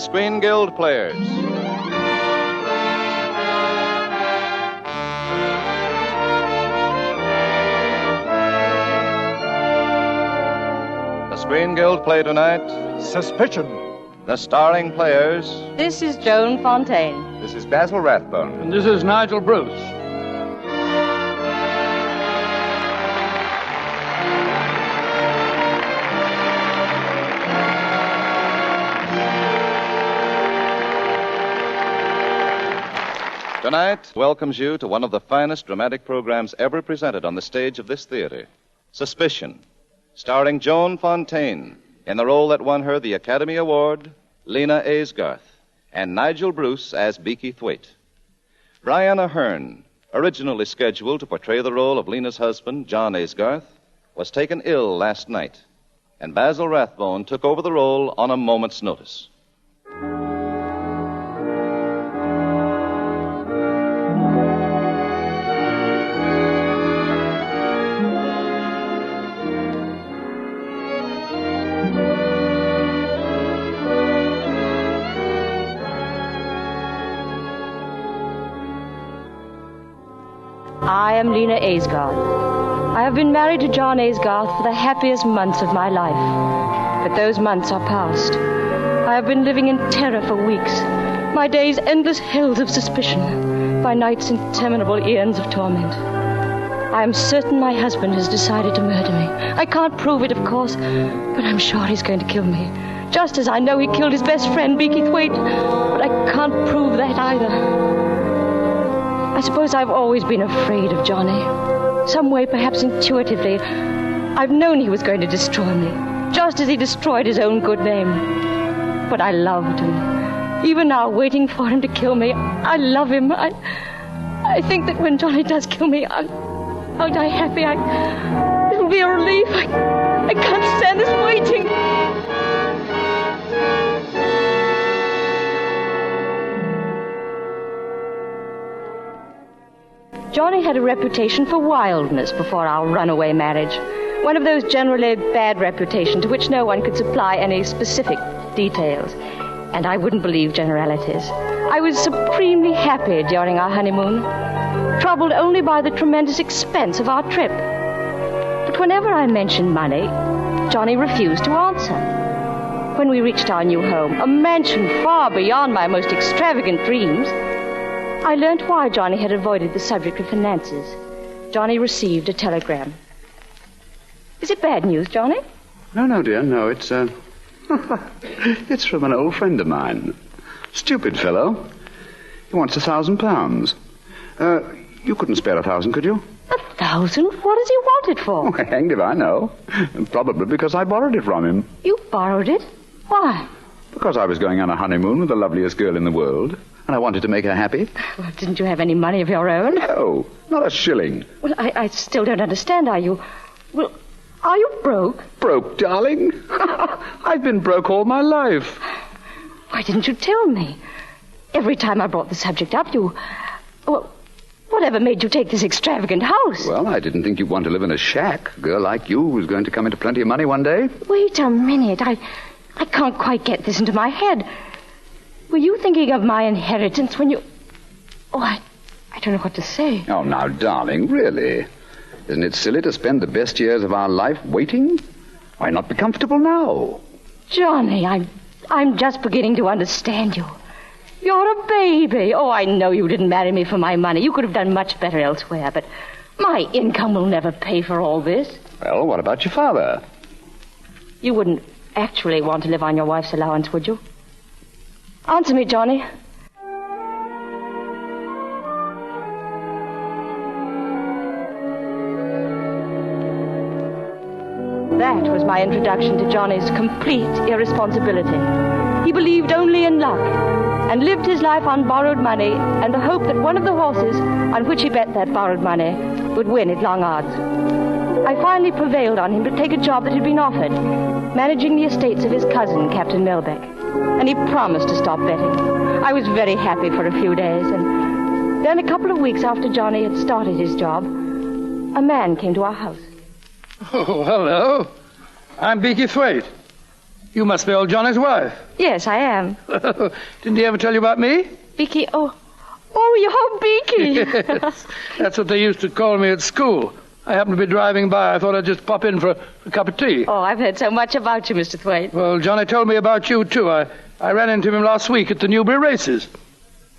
Screen Guild Players. The Screen Guild play tonight, Suspicion. the starring players. This is Joan Fontaine. This is Basil Rathbone. And this is Nigel Bruce. Tonight welcomes you to one of the finest dramatic programs ever presented on the stage of this theater, Suspicion, starring Joan Fontaine in the role that won her the Academy Award, Lena Aysgarth, and Nigel Bruce as Beaky Thwaite. Brian Ahern, originally scheduled to portray the role of Lena's husband, John Aysgarth, was taken ill last night, and Basil Rathbone took over the role on a moment's notice. I am Lena Aysgarth. I have been married to John Aysgarth for the happiest months of my life. But those months are past. I have been living in terror for weeks. My days endless hells of suspicion. My nights interminable eons of torment. I am certain my husband has decided to murder me. I can't prove it, of course, but I'm sure he's going to kill me. Just as I know he killed his best friend, Beaky Thwaite. But I can't prove that either. I suppose I've always been afraid of Johnny. Some way, perhaps intuitively, I've known he was going to destroy me, just as he destroyed his own good name. But I loved him. Even now, waiting for him to kill me, I love him. I think that when Johnny does kill me, I'll die happy. It'll be a relief. I can't stand this waiting. Johnny had a reputation for wildness before our runaway marriage. One of those generally bad reputations to which no one could supply any specific details. And I wouldn't believe generalities. I was supremely happy during our honeymoon, troubled only by the tremendous expense of our trip. But whenever I mentioned money, Johnny refused to answer. When we reached our new home, a mansion far beyond my most extravagant dreams, I learned why Johnny had avoided the subject of finances. Johnny received a telegram. Is it bad news, Johnny? No, dear, no. It's, it's from an old friend of mine. Stupid fellow. He wants £1,000. You couldn't spare 1,000, could you? 1,000? What does he want it for? Oh, hanged if I know. Probably because I borrowed it from him. You borrowed it? Why? Because I was going on a honeymoon with the loveliest girl in the world, and I wanted to make her happy. Well, didn't you have any money of your own? No, not a shilling. Well, I still don't understand. Are you broke? Broke, darling? I've been broke all my life. Why didn't you tell me? Every time I brought the subject up, well, whatever made you take this extravagant house? Well, I didn't think you'd want to live in a shack. A girl like you was going to come into plenty of money one day. Wait a minute. I can't quite get this into my head. Were you thinking of my inheritance when you... Oh, I don't know what to say. Oh, now, darling, really? Isn't it silly to spend the best years of our life waiting? Why not be comfortable now? Johnny, I'm just beginning to understand you. You're a baby. Oh, I know you didn't marry me for my money. You could have done much better elsewhere, but my income will never pay for all this. Well, what about your father? You wouldn't actually want to live on your wife's allowance, would you? Answer me, Johnny. That was my introduction to Johnny's complete irresponsibility. He believed only in luck and lived his life on borrowed money and the hope that one of the horses on which he bet that borrowed money would win at long odds. I finally prevailed on him to take a job that had been offered, managing the estates of his cousin, Captain Melbeck. And he promised to stop betting. I was very happy for a few days, and then a couple of weeks after Johnny had started his job, a man came to our house. Oh, hello. I'm Beaky Thwaite. You must be old Johnny's wife. Yes, I am. Didn't he ever tell you about me? Beaky, oh, you're Beaky. Yes, that's what they used to call me at school. I happened to be driving by. I thought I'd just pop in for a cup of tea. Oh, I've heard so much about you, Mr. Thwaite. Well, Johnny told me about you, too. I ran into him last week at the Newbury races.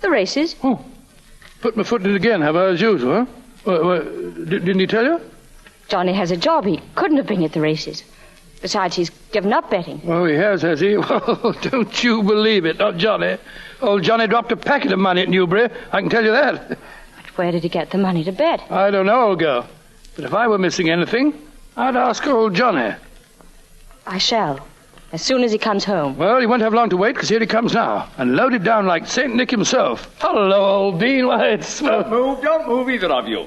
The races? Oh, put my foot in it again, have I, as usual, huh? Didn't he tell you? Johnny has a job. He couldn't have been at the races. Besides, he's given up betting. Oh, he has he? Well, don't you believe it, not Johnny. Old Johnny dropped a packet of money at Newbury, I can tell you that. But where did he get the money to bet? I don't know, old girl. But if I were missing anything, I'd ask old Johnny. I shall, as soon as he comes home. Well, he won't have long to wait, because here he comes now, and loaded down like St. Nick himself. Hello, old bean. Why, it's... Don't move, either of you.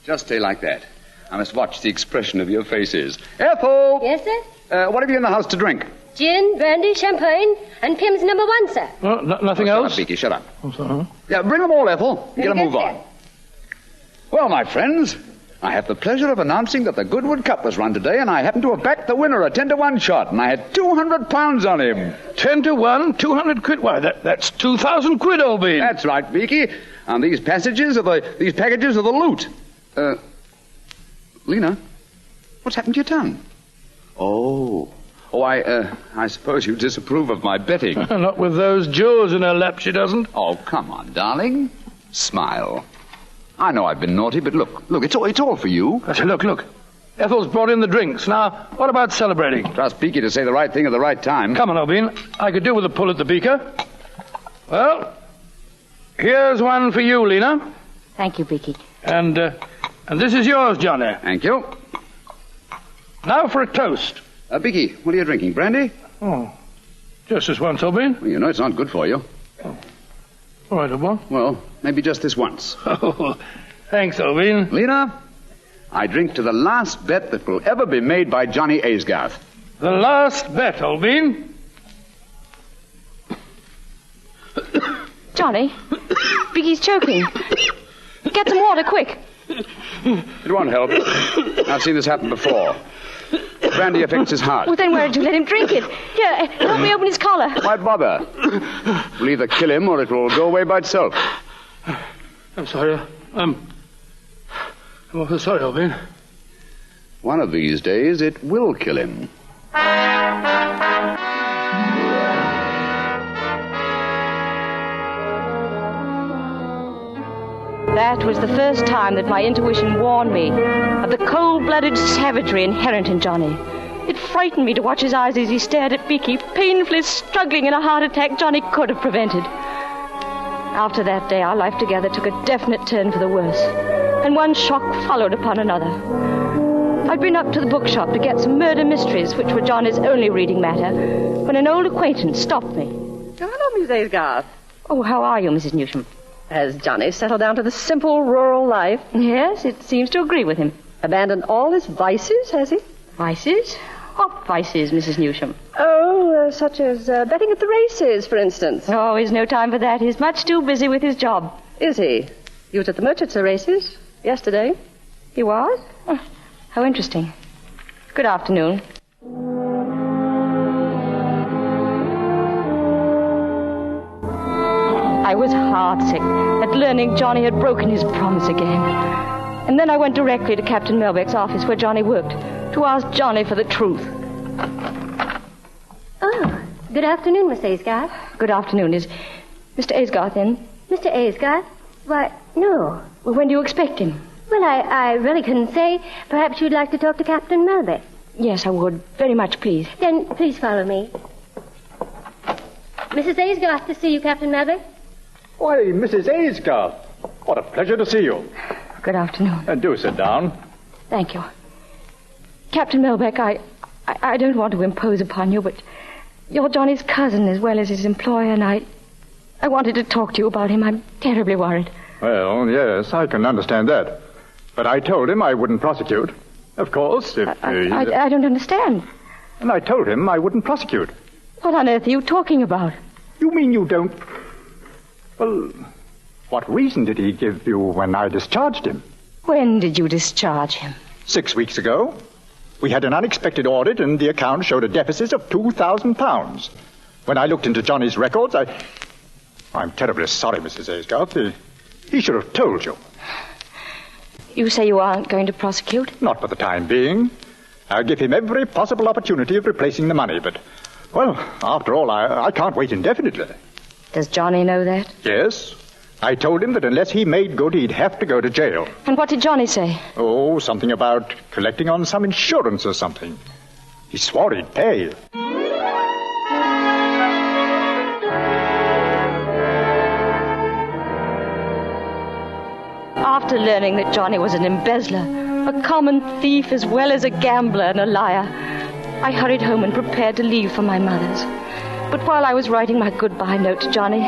Just stay like that. I must watch the expression of your faces. Ethel! Yes, sir? What have you in the house to drink? Gin, brandy, champagne, and Pim's number 1, sir. Well, nothing Shut else? up, Beaky, shut up. Oh, sorry. Yeah, bring them all, Ethel. Get a Very move good, on. sir. Well, my friends, I have the pleasure of announcing that the Goodwood Cup was run today, and I happen to have backed the winner, a 10-to-1 shot, and I had £200 on him. 10 to 1, 200 quid. Why, that's 2,000 quid, old bean. That's right, Beaky. And these packages are the loot. Lena, what's happened to your tongue? Oh, I suppose you disapprove of my betting. Not with those jewels in her lap, she doesn't. Oh, come on, darling. Smile. I know I've been naughty, but look, it's all for you. I say, look. Ethel's brought in the drinks. Now, what about celebrating? Trust Beaky to say the right thing at the right time. Come on, Obin. I could do with a pull at the beaker. Well, here's one for you, Lena. Thank you, Beaky. And this is yours, Johnny. Thank you. Now for a toast. Beaky, what are you drinking, brandy? Oh, just this once, Obin. Well, you know it's not good for you. All right, Obin. Well, maybe just this once. Oh, thanks, Obin. Lena, I drink to the last bet that will ever be made by Johnny Aysgarth. The last bet, Obin. Johnny, Beaky's choking. Get some water, quick. It won't help. I've seen this happen before. Brandy affects his heart. Well, then why did you let him drink it? Here, help me open his collar. Why bother? We'll either kill him or it will go away by itself. I'm sorry. I'm awfully sorry, Obin. One of these days, it will kill him. That was the first time that my intuition warned me of the cold-blooded savagery inherent in Johnny. It frightened me to watch his eyes as he stared at Beaky, painfully struggling in a heart attack Johnny could have prevented. After that day, our life together took a definite turn for the worse, and one shock followed upon another. I'd been up to the bookshop to get some murder mysteries, which were Johnny's only reading matter, when an old acquaintance stopped me. Hello, Miss Aysgarth. Oh, how are you, Mrs. Newsham? Has Johnny settled down to the simple rural life? Yes, it seems to agree with him. Abandoned all his vices, has he? Vices? What vices, Mrs. Newsham? Oh, such as betting at the races, for instance. Oh, he's no time for that. He's much too busy with his job. Is he? He was at the Merchants' races yesterday. He was? Oh, how interesting. Good afternoon. I was heartsick at learning Johnny had broken his promise again. And then I went directly to Captain Melbeck's office where Johnny worked to ask Johnny for the truth. Oh, good afternoon, Miss Aysgarth. Good afternoon. Is Mr. Aysgarth in? Mr. Aysgarth? Why, no. Well, when do you expect him? Well, I really couldn't say. Perhaps you'd like to talk to Captain Melbeck. Yes, I would. Very much, please. Then please follow me. Mrs. Aysgarth to see you, Captain Melbeck. Why, Mrs. Aysgarth. What a pleasure to see you. Good afternoon. Do sit down. Thank you. Captain Melbeck, I don't want to impose upon you, but you're Johnny's cousin as well as his employer, and I wanted to talk to you about him. I'm terribly worried. Well, yes, I can understand that. But I told him I wouldn't prosecute. Of course, if... I don't understand. And I told him I wouldn't prosecute. What on earth are you talking about? You mean you don't... Well, what reason did he give you when I discharged him? When did you discharge him? 6 weeks ago. We had an unexpected audit, and the account showed a deficit of £2,000. When I looked into Johnny's records, I'm terribly sorry, Mrs. Aysgarth. He should have told you. You say you aren't going to prosecute? Not for the time being. I'll give him every possible opportunity of replacing the money, but, well, after all, I can't wait indefinitely. Does Johnny know that? Yes. I told him that unless he made good, he'd have to go to jail. And what did Johnny say? Oh, something about collecting on some insurance or something. He swore he'd pay. After learning that Johnny was an embezzler, a common thief as well as a gambler and a liar, I hurried home and prepared to leave for my mother's. But while I was writing my goodbye note to Johnny,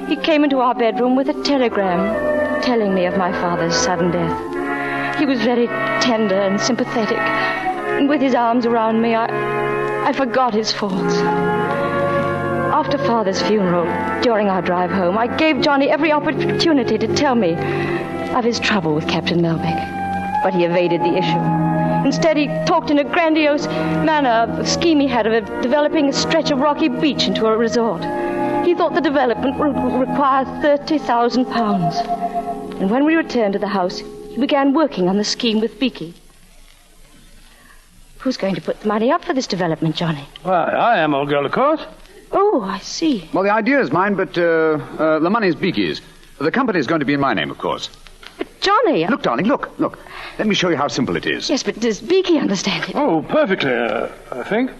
he came into our bedroom with a telegram telling me of my father's sudden death. He was very tender and sympathetic, and with his arms around me, I forgot his faults. After Father's funeral, during our drive home, I gave Johnny every opportunity to tell me of his trouble with Captain Melbeck, but he evaded the issue. Instead, he talked in a grandiose manner of the scheme he had of developing a stretch of rocky beach into a resort. He thought the development would require £30,000. And when we returned to the house, he began working on the scheme with Beaky. Who's going to put the money up for this development, Johnny? Why, I am, old girl, of course. Oh, I see. Well, the idea is mine, but the money's Beaky's. The company's going to be in my name, of course. But, Johnny... Look, darling, look. Let me show you how simple it is. Yes, but does Beaky understand it? Oh, perfectly, I think.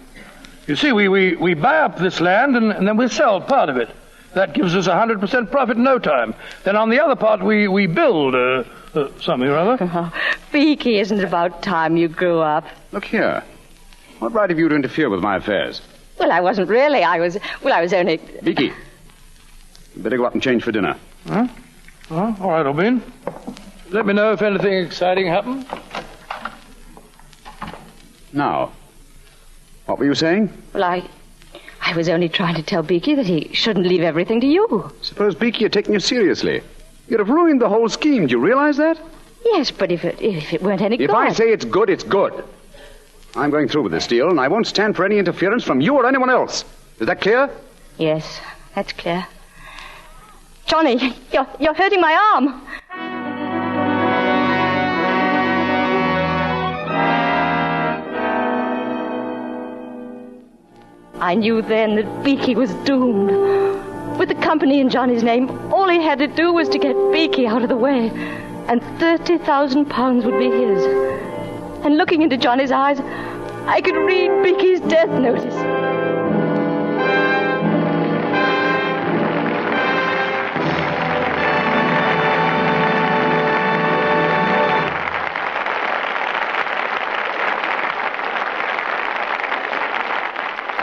You see, we buy up this land and then we sell part of it. That gives us 100% profit in no time. Then on the other part, we build something or other. Oh, Beaky, isn't it about time you grew up? Look here. What right have you to interfere with my affairs? Well, I wasn't really. I was only... Beaky, you better go up and change for dinner. Huh? Well, all right, Albin. Let me know if anything exciting happens. Now, what were you saying? Well, I was only trying to tell Beaky that he shouldn't leave everything to you. Suppose Beaky had taken you seriously. You'd have ruined the whole scheme. Do you realize that? Yes, but if it weren't any good... If I say it's good, it's good. I'm going through with this deal, and I won't stand for any interference from you or anyone else. Is that clear? Yes, that's clear. Johnny, you're hurting my arm. I knew then that Beaky was doomed. With the company in Johnny's name, all he had to do was to get Beaky out of the way, and £30,000 would be his. And looking into Johnny's eyes, I could read Beaky's death notice.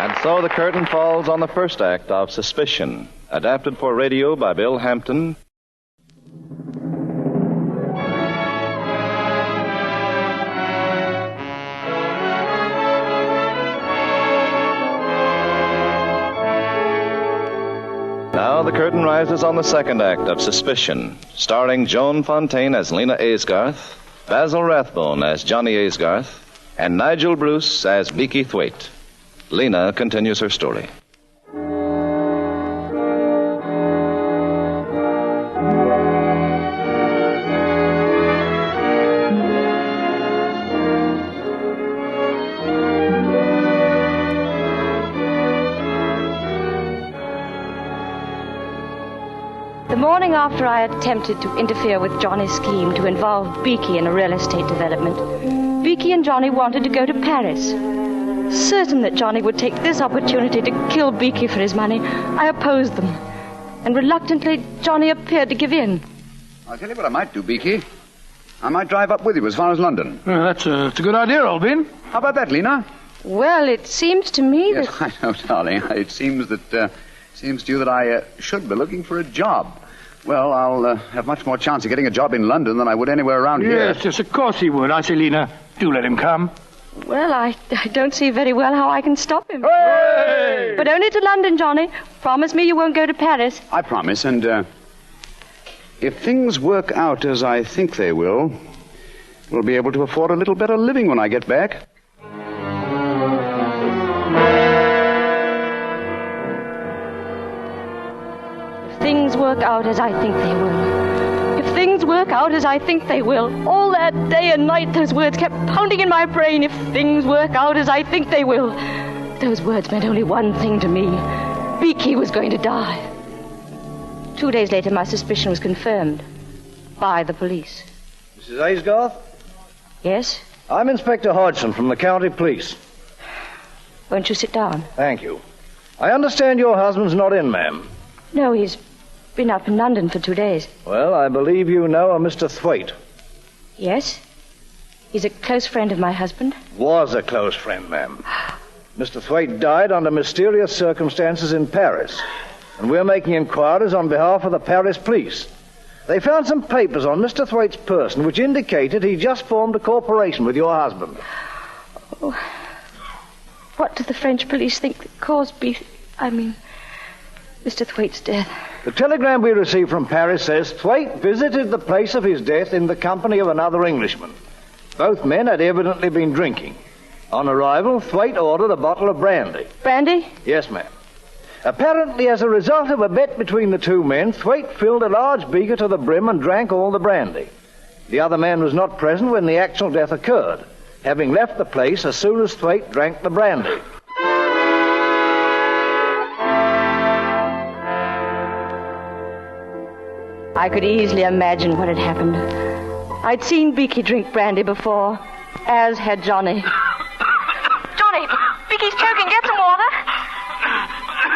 And so the curtain falls on the first act of Suspicion, adapted for radio by Bill Hampton. Now the curtain rises on the second act of Suspicion, starring Joan Fontaine as Lena Aysgarth, Basil Rathbone as Johnny Aysgarth, and Nigel Bruce as Beaky Thwaite. Lena continues her story. The morning after I attempted to interfere with Johnny's scheme to involve Beaky in a real estate development, Beaky and Johnny wanted to go to Paris. Certain that Johnny would take this opportunity to kill Beaky for his money, I opposed them. And reluctantly, Johnny appeared to give in. I'll tell you what I might do, Beaky. I might drive up with you as far as London. Well, that's a good idea, Albin. How about that, Lena? Well, it seems to me Yes, that... I know, darling. It seems to you that I should be looking for a job. Well, I'll have much more chance of getting a job in London than I would anywhere around here. Yes, of course he would. I say, Lena, do let him come. Well, I don't see very well how I can stop him. Hey! But only to London, Johnny. Promise me you won't go to Paris. I promise, and if things work out as I think they will, we'll be able to afford a little better living when I get back. work out as I think they will. If things work out as I think they will. All that day and night, those words kept pounding in my brain. If things work out as I think they will. Those words meant only one thing to me. Beaky was going to die. 2 days later, my suspicion was confirmed by the police. Mrs. Aysgarth? Yes? I'm Inspector Hodgson from the county police. Won't you sit down? Thank you. I understand your husband's not in, ma'am. No, he's been up in London for 2 days. Well, I believe you know a Mr. Thwaite. Yes? He's a close friend of my husband. Was a close friend, ma'am. Mr. Thwaite died under mysterious circumstances in Paris, and we're making inquiries on behalf of the Paris police. They found some papers on Mr. Thwaite's person which indicated he just formed a corporation with your husband. Oh. What do the French police think caused Mr. Thwaite's death? The telegram we received from Paris says Thwaite visited the place of his death in the company of another Englishman. Both men had evidently been drinking. On arrival, Thwaite ordered a bottle of brandy. Brandy? Yes, ma'am. Apparently, as a result of a bet between the two men, Thwaite filled a large beaker to the brim and drank all the brandy. The other man was not present when the actual death occurred, having left the place as soon as Thwaite drank the brandy. I could easily imagine what had happened. I'd seen Beaky drink brandy before, as had Johnny. Johnny, Beaky's choking. Get some water.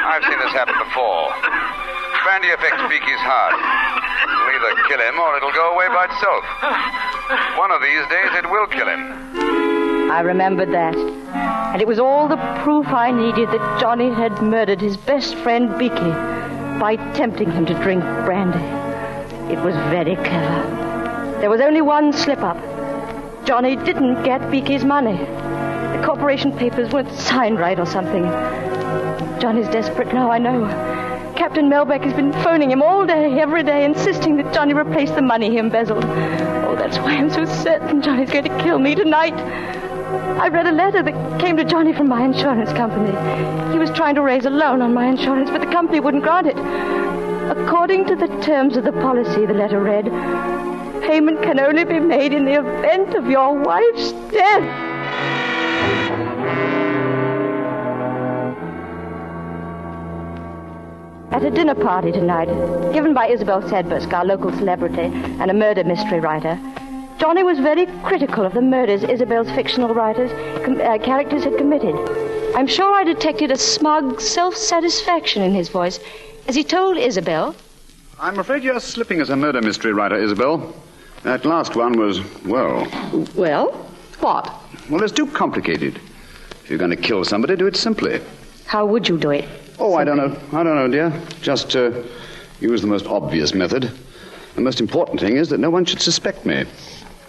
I've seen this happen before. Brandy affects Beaky's heart. It'll either kill him or it'll go away by itself. One of these days it will kill him. I remembered that. And it was all the proof I needed that Johnny had murdered his best friend Beaky by tempting him to drink brandy. It was very clever. There was only one slip-up. Johnny didn't get Beaky's money. The corporation papers weren't signed right or something. Johnny's desperate now, I know. Captain Melbeck has been phoning him all day, every day, insisting that Johnny replace the money he embezzled. Oh, that's why I'm so certain Johnny's going to kill me tonight. I read a letter that came to Johnny from my insurance company. He was trying to raise a loan on my insurance, but the company wouldn't grant it. According to the terms of the policy, the letter read, payment can only be made in the event of your wife's death. At a dinner party tonight, given by Isabel Sedbersk, our local celebrity and a murder mystery writer, Johnny was very critical of the murders Isabel's fictional characters had committed. I'm sure I detected a smug self-satisfaction in his voice as he told Isabel... I'm afraid you're slipping as a murder mystery writer, Isabel. That last one was, well... Well, what? Well, it's too complicated. If you're going to kill somebody, do it simply. How would you do it? Oh, I don't know, dear. Just use the most obvious method. The most important thing is that no one should suspect me.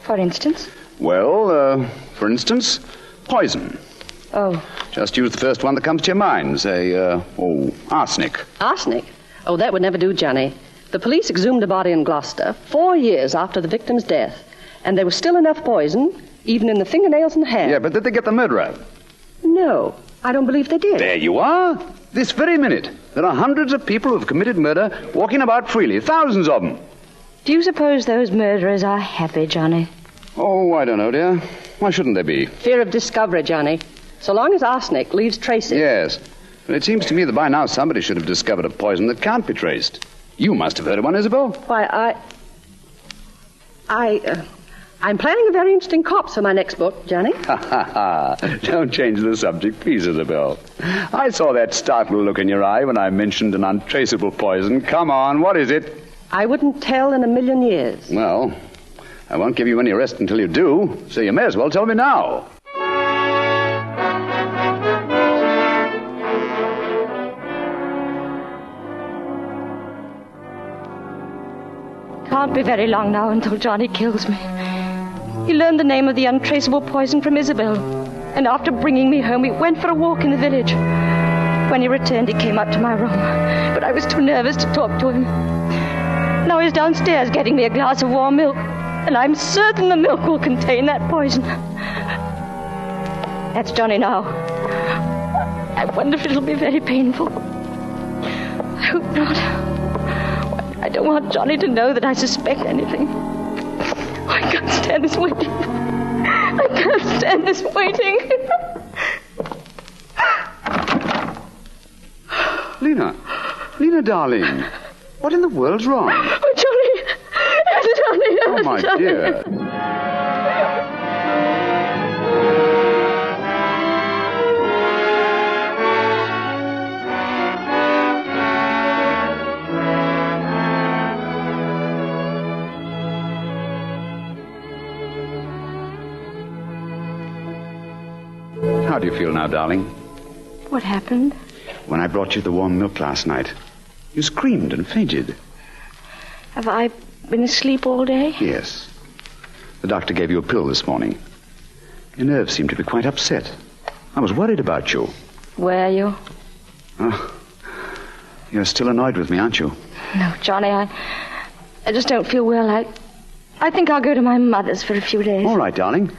For instance? Well, for instance, poison. Oh. Just use the first one that comes to your mind. Say, arsenic. Arsenic? Oh, that would never do, Johnny. The police exhumed a body in Gloucester 4 years after the victim's death, and there was still enough poison, even in the fingernails and hair. Yeah, but did they get the murderer? No, I don't believe they did. There you are. This very minute, there are hundreds of people who have committed murder walking about freely, thousands of them. Do you suppose those murderers are happy, Johnny? Oh, I don't know, dear. Why shouldn't they be? Fear of discovery, Johnny. So long as arsenic leaves traces. Yes, but it seems to me that by now somebody should have discovered a poison that can't be traced. You must have heard of one, Isabel. Why, I'm planning a very interesting corpse for my next book, Johnny. Ha, ha, ha. Don't change the subject, please, Isabel. I saw that startled look in your eye when I mentioned an untraceable poison. Come on, what is it? I wouldn't tell in a million years. Well, I won't give you any rest until you do, so you may as well tell me now. Can't be very long now until Johnny kills me. He learned the name of the untraceable poison from Isabel, and after bringing me home, we went for a walk in the village. When he returned, he came up to my room, but I was too nervous to talk to him. Now he's downstairs getting me a glass of warm milk, and I'm certain the milk will contain that poison. That's Johnny now. I wonder if it'll be very painful. I hope not. I don't want Johnny to know that I suspect anything. I can't stand this waiting. I can't stand this waiting. Lena, darling. What in the world's wrong? Oh, Johnny. Johnny. Oh, my Johnny. dear. How do you feel now, darling? What happened? When I brought you the warm milk last night, you screamed and fainted. Have I been asleep all day? Yes. The doctor gave you a pill this morning. Your nerves seem to be quite upset. I was worried about you. Were you? Oh, you're still annoyed with me, aren't you? No, Johnny, I just don't feel well. I think I'll go to my mother's for a few days. All right, darling.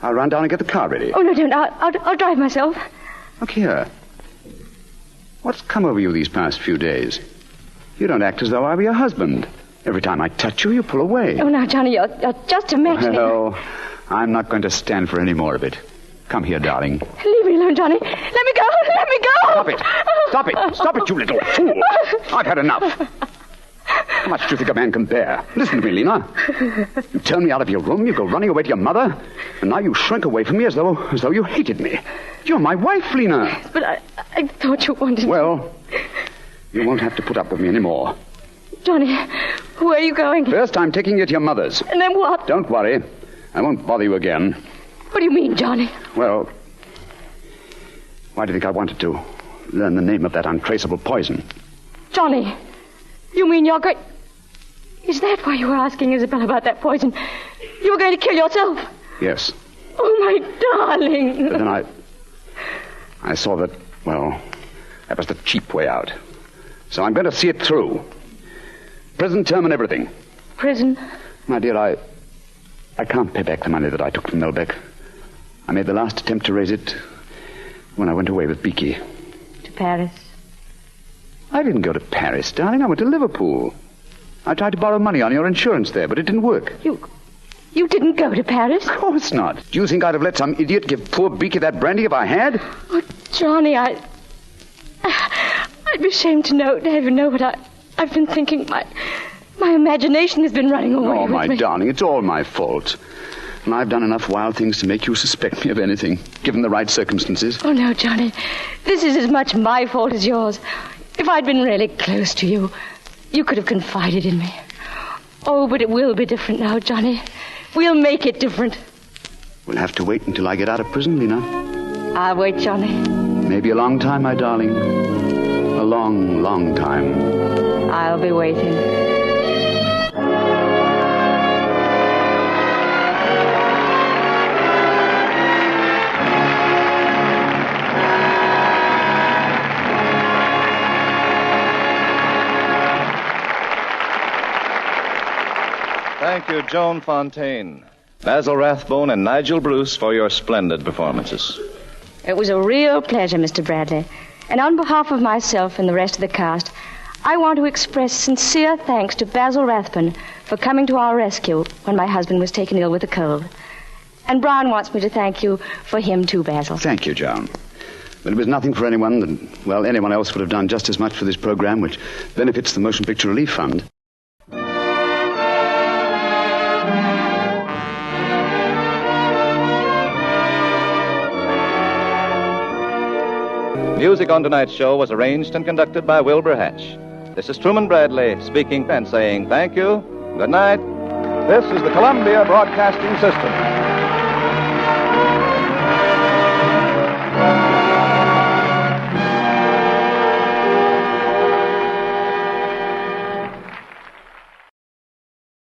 I'll run down and get the car ready. Oh, no, don't. I'll drive myself. Look here. What's come over you these past few days? You don't act as though I were your husband. Every time I touch you, you pull away. Oh, now, Johnny, you're just imagining. Well, I'm not going to stand for any more of it. Come here, darling. Leave me alone, Johnny. Let me go. Let me go. Stop it. Stop it. Stop it, you little fool. I've had enough. How much do you think a man can bear? Listen to me, Lena. You turn me out of your room, you go running away to your mother, and now you shrink away from me as though you hated me. You're my wife, Lena. But I thought you wanted... Well, you won't have to put up with me anymore. Johnny, where are you going? First, I'm taking you to your mother's. And then what? Don't worry. I won't bother you again. What do you mean, Johnny? Well, why do you think I wanted to learn the name of that untraceable poison? Johnny, you mean you're going... Is that why you were asking Isabel about that poison? You were going to kill yourself? Yes. Oh, my darling. But then I saw that, well, that was the cheap way out. So I'm going to see it through. Prison term and everything. Prison? My dear, I can't pay back the money that I took from Melbeck. I made the last attempt to raise it when I went away with Beaky. To Paris? I didn't go to Paris, darling. I went to Liverpool. I tried to borrow money on your insurance there, but it didn't work. You didn't go to Paris? Of course not. Do you think I'd have let some idiot give poor Beaky that brandy if I had? Oh, Johnny, I'd be ashamed to even know what I've been thinking. My imagination has been running away Oh, with my me. darling, it's all my fault. And I've done enough wild things to make you suspect me of anything, given the right circumstances. Oh, no, Johnny. This is as much my fault as yours. If I'd been really close to you, you could have confided in me. Oh, but it will be different now, Johnny. We'll make it different. We'll have to wait until I get out of prison, Lena. I'll wait, Johnny. Maybe a long time, my darling. A long, long time. I'll be waiting. Thank you, Joan Fontaine, Basil Rathbone, and Nigel Bruce for your splendid performances. It was a real pleasure, Mr. Bradley. And on behalf of myself and the rest of the cast, I want to express sincere thanks to Basil Rathbone for coming to our rescue when my husband was taken ill with a cold. And Brian wants me to thank you for him too, Basil. Thank you, Joan. But it was nothing for anyone that, well, anyone else would have done just as much for this program, which benefits the Motion Picture Relief Fund. Music on tonight's show was arranged and conducted by Wilbur Hatch. This is Truman Bradley speaking and saying thank you, good night. This is the Columbia Broadcasting System.